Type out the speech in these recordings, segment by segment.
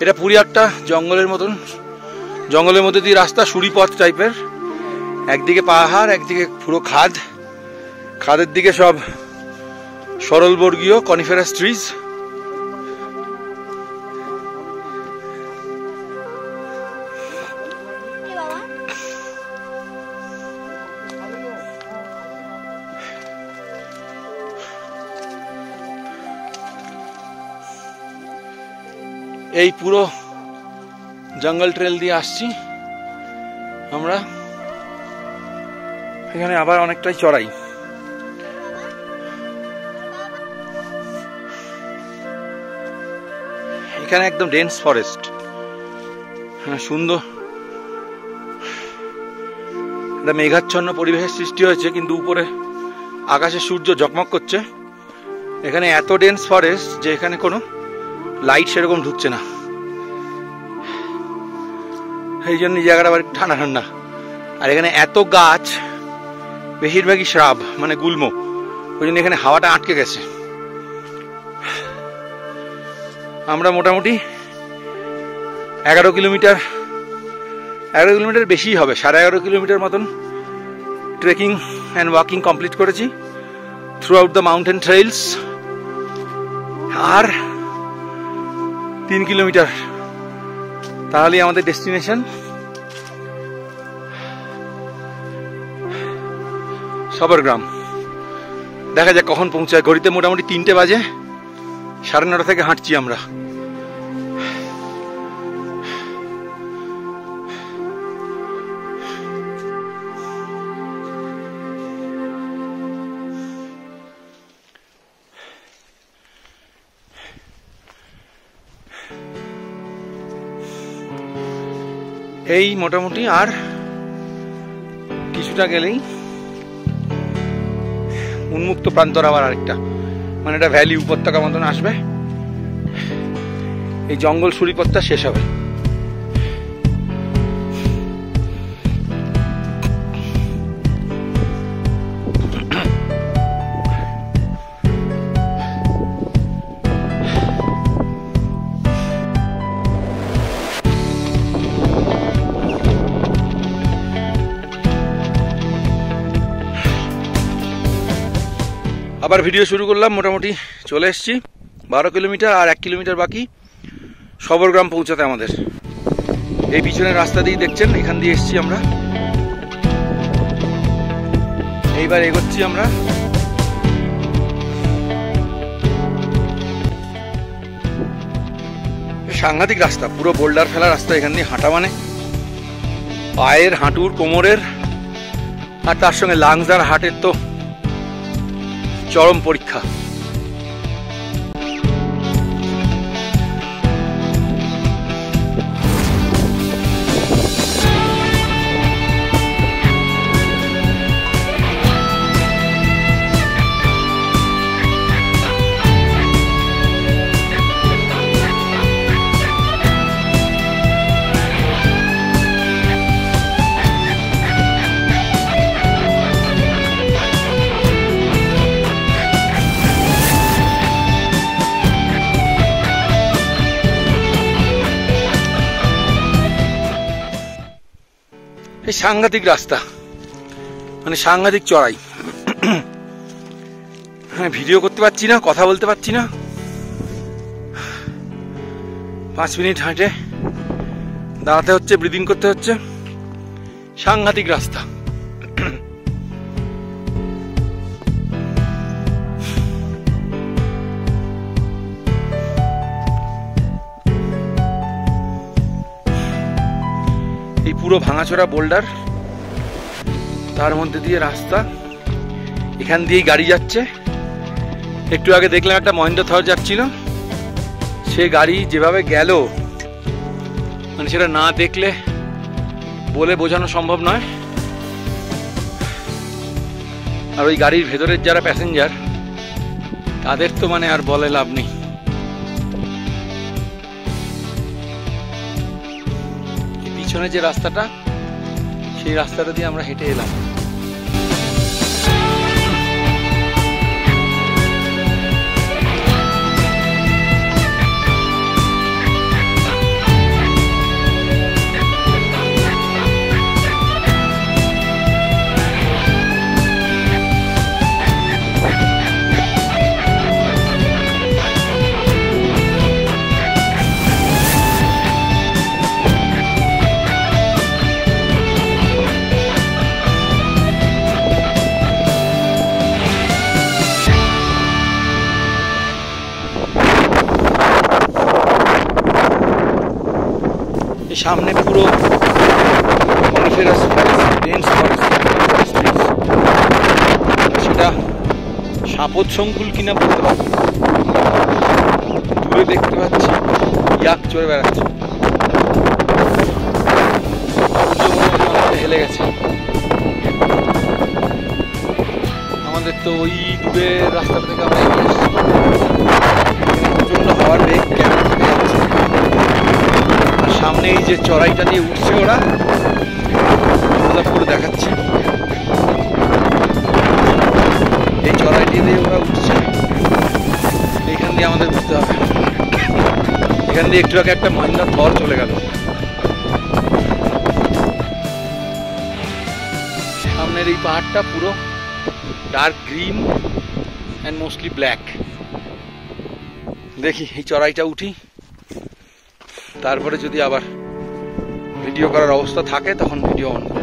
এটা পুরো একটা জঙ্গলের মতন, জঙ্গলের মধ্যে দিয়ে রাস্তা, সুড়িপথ টাইপের। একদিকে পাহাড়, একদিকে পুরো খাদ, খাদের দিকে সব সরলবর্গীয় কনিফেরাস ট্রিজ। এই পুরো জঙ্গল ট্রেল দিয়ে আসছি আমরা। এখানে আবার অনেকটাই চড়াই। এখানে একদম ডেন্স ফরেস্ট, হ্যাঁ সুন্দর একটা মেঘাচ্ছন্ন পরিবেশের সৃষ্টি হয়েছে, কিন্তু উপরে আকাশে সূর্য ঝকমক করছে। এখানে এত ডেন্স ফরেস্ট যে এখানে কোনো লাইট সেরকম ঢুকছে না, এই জন্য এই জায়গাটা আবার ঠান্ডা ঠান্ডা। আর এখানে এত গাছ, বেশিরভাগই শ্রাব মানে গুল্ম, ওই জন্য এখানে হাওয়াটা আটকে গেছে। আমরা মোটামুটি 11 কিলোমিটার বেশি হবে, 11.5 কিলোমিটার মতন ট্রেকিং অ্যান্ড ওয়াকিং কমপ্লিট করেছি throughout the mountain trails. আর 3 কিলোমিটার তাহলেই আমাদের ডেস্টিনেশন। সবরগ্রাম। দেখা যাক কখন পৌঁছায়। ঘড়িতে মোটামুটি 3টে বাজে, 9:30 থেকে হাঁটছি আমরা। এই মোটামুটি আর কিছুটা গেলেই উন্মুক্ত প্রান্তর, আবার আরেকটা মানে এটা ভ্যালি উপত্যকা মতন আসবে। এই জঙ্গল সুড়িপথটা শেষ হবে। আবার ভিডিও শুরু করলাম। মোটামুটি চলে এসেছি, 12 কিলোমিটার আর 1 কিলোমিটার বাকি সবরগ্রাম পৌঁছাতে আমাদের। এই পিছনের রাস্তা দিয়ে দেখছেন, এখান দিয়ে এসেছি আমরা। এইবার এগোচ্ছি আমরা। সাংঘাতিক রাস্তা, পুরো বোল্ডার ফেলা রাস্তা। এখান দিয়ে হাঁটা মানে পায়ের, হাঁটুর, কোমরের আর তার সঙ্গে লাংস আর হার্টের তো চরম পরীক্ষা। এই সাংঘাতিক রাস্তা, মানে সাংঘাতিক চড়াই। হ্যাঁ, ভিডিও করতে পারছি না, কথা বলতে পারছি না। 5 মিনিট হাঁটে দাঁড়াতে হচ্ছে, ব্রিদিং করতে হচ্ছে। সাংঘাতিক রাস্তা। এই পুরো ভাঙাচোরা বোল্ডার, তার মধ্যে দিয়ে রাস্তা, এখান দিয়েই গাড়ি যাচ্ছে। একটু আগে দেখলাম একটা মহেন্দ্র থর যাচ্ছিল, সে গাড়ি যেভাবে গেল মানে সেটা না দেখলে বলে বোঝানো সম্ভব নয়। আর ওই গাড়ির ভেতরের যারা প্যাসেঞ্জার, তাদের তো মানে আর বলে লাভ নেই। পিছনে যে রাস্তাটা, সেই রাস্তাটা দিয়ে আমরা হেঁটে এলাম। এই সামনে পুরো কনিফেরাস ফরেস্ট, ডেন্স ফরেস্ট, সেটা সাপদ সংকুল কিনা বলতে পারবো। দূরে দেখতে পাচ্ছি ইয়াক চড়ে বেড়াচ্ছে, হেলে গেছে। আমাদের তো ওই দূরের রাস্তা থেকে আমরা এগিয়ে এসেছি, প্রচন্ড হাওয়ার বেগ ক্যামেরা থেকে যাচ্ছে। আর সামনে এই যে চড়াইটা দিয়ে উঠছে ওরা, করে দেখাচ্ছি, এই চড়াইটি দিয়ে ওরা উঠছে, এইখান দিয়ে আমাদের উঠতে হবে। এখান দিয়ে একটু আগে একটা মহিন্দ্রা থর চলে গেল। সামনের এই পাহাড়টা পুরো dark green and mostly black. দেখি এই চড়াইটা উঠি, তারপরে যদি আবার ভিডিও করার অবস্থা থাকে তখন ভিডিও অন করব।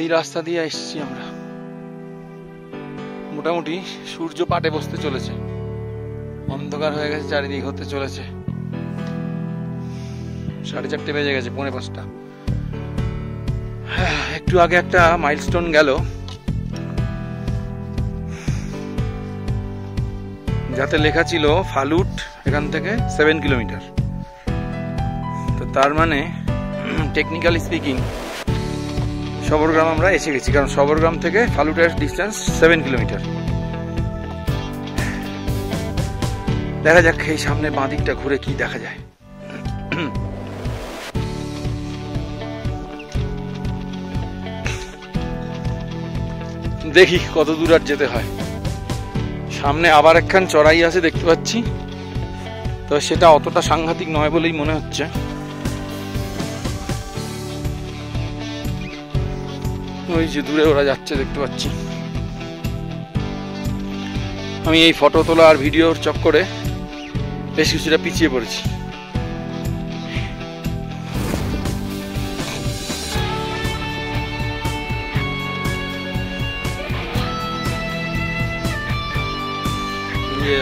এই রাস্তা দিয়ে এসেছি আমরা। মোটামুটি সূর্য পাটে বসতে চলেছে, অন্ধকার হয়ে গেছে, চারিদিক হতে চলেছে। 4:30 বেজে গেছে, 4:45। একটু আগে একটা মাইলস্টোন গেল, যাতে লেখা ছিল ফালুট এখান থেকে 7 কিলোমিটার। তো তার মানে টেকনিক্যালি স্পিকিং সবরগ্রাম আমরা এসে গেছি, কারণ সবরগ্রাম থেকে ফালুটের ডিস্টেন্স 7 কিলোমিটার। দেখা যাক এই সামনে বাঁ দিকটা ঘুরে কি দেখা যায়। দেখি কত দূর আর যেতে হয়। সামনে আবার একখান চড়াই আছে দেখতে পাচ্ছি, তো সেটা অতটা সাংঘাতিক নয় বলেই মনে হচ্ছে। ওই যে দূরে ওরা যাচ্ছে দেখতে পাচ্ছি। আমি এই ফটো তোলা আর ভিডিওর চক্করে বেশ কিছুটা পিছিয়ে পড়েছি।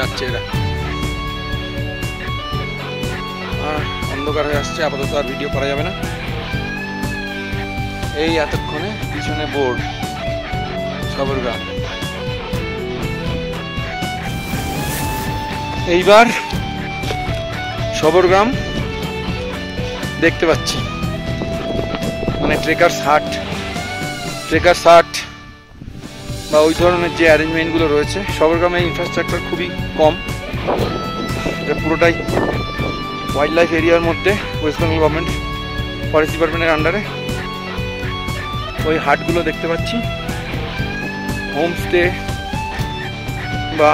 যাচ্ছে এরা, আর অন্ধকার হয়ে আসছে, আপাতত আর ভিডিও করা যাবে না। এই এতক্ষণে পিছনে বোর্ড সবরগ্রাম। এইবার সবরগ্রাম দেখতে পাচ্ছি, মানে ট্রেকার্স হাট বা ওই ধরনের যে অ্যারেঞ্জমেন্টগুলো রয়েছে। সবরগ্রামের ইনফ্রাস্ট্রাকচার খুবই কম, এটা পুরোটাই ওয়াইল্ড লাইফ এরিয়ার মধ্যে, ওয়েস্ট বেঙ্গল গভর্নমেন্ট ফরেস্ট ডিপার্টমেন্টের আন্ডারে। ওই হাটগুলো দেখতে পাচ্ছি, হোমস্টে বা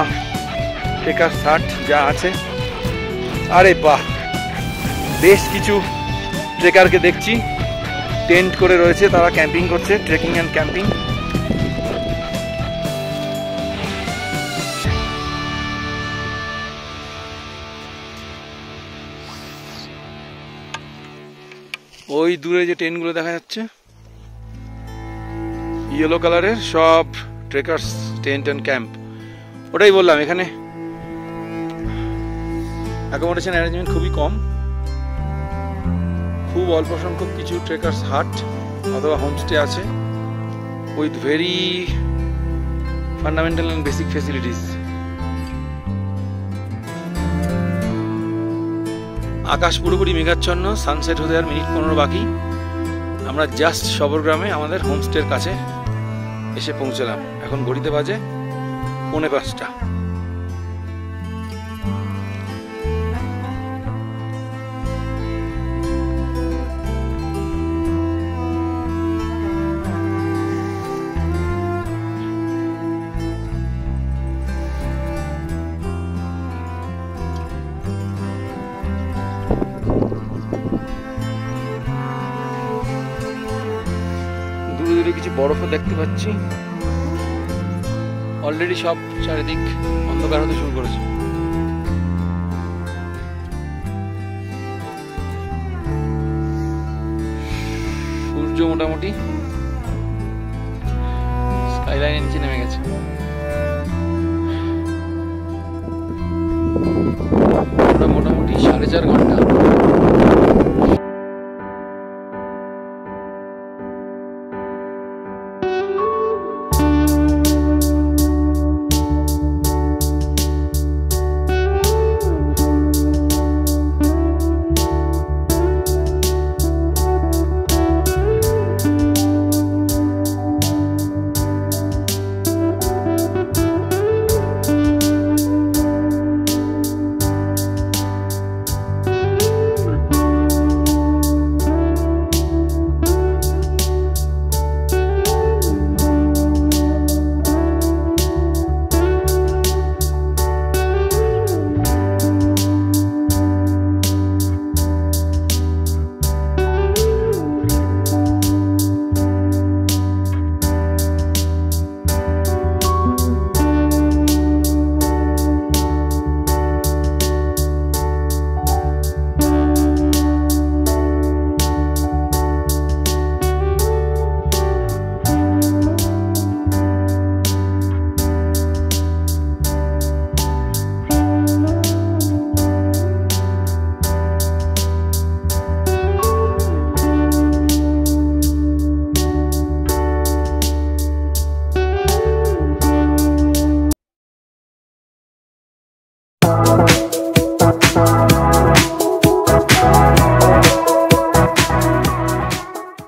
ট্রেকার্স হাট যা আছে। আরে বাহ, বেশ কিছু ট্রেকারকে দেখছি টেন্ট করে রয়েছে, তারা ক্যাম্পিং করছে, ট্রেকিং অ্যান্ড ক্যাম্পিং। ওই দূরে যে টেন্টগুলো দেখা যাচ্ছে ইয়েলো কালারের, সব ট্রেকার্স টেন্ট অ্যান্ড ক্যাম্প। ওটাই বললাম, এখানে অ্যাকোমোডেশন অ্যারেঞ্জমেন্ট খুবই কম, খুব অল্প সংখ্যক কিছু ট্রেকার্স হাট অথবা হোমস্টে আছে with very fundamental and basic facilities. আকাশ পুরোপুরি মেঘাচ্ছন্ন, সানসেট হতে আর মিনিট 15 বাকি। আমরা জাস্ট সবরগ্রামে আমাদের হোমস্টের কাছে এসে পৌঁছলাম। এখন ঘড়িতে বাজে 4:45। কিছু বরফও দেখতে পাচ্ছি, অলরেডি সব চারিদিক অন্ধকার হতে শুরু করেছে। সূর্য মোটামুটি স্কাইলাইনের নিচে নেমে গেছে। মোটামুটি 4.5 ঘন্টা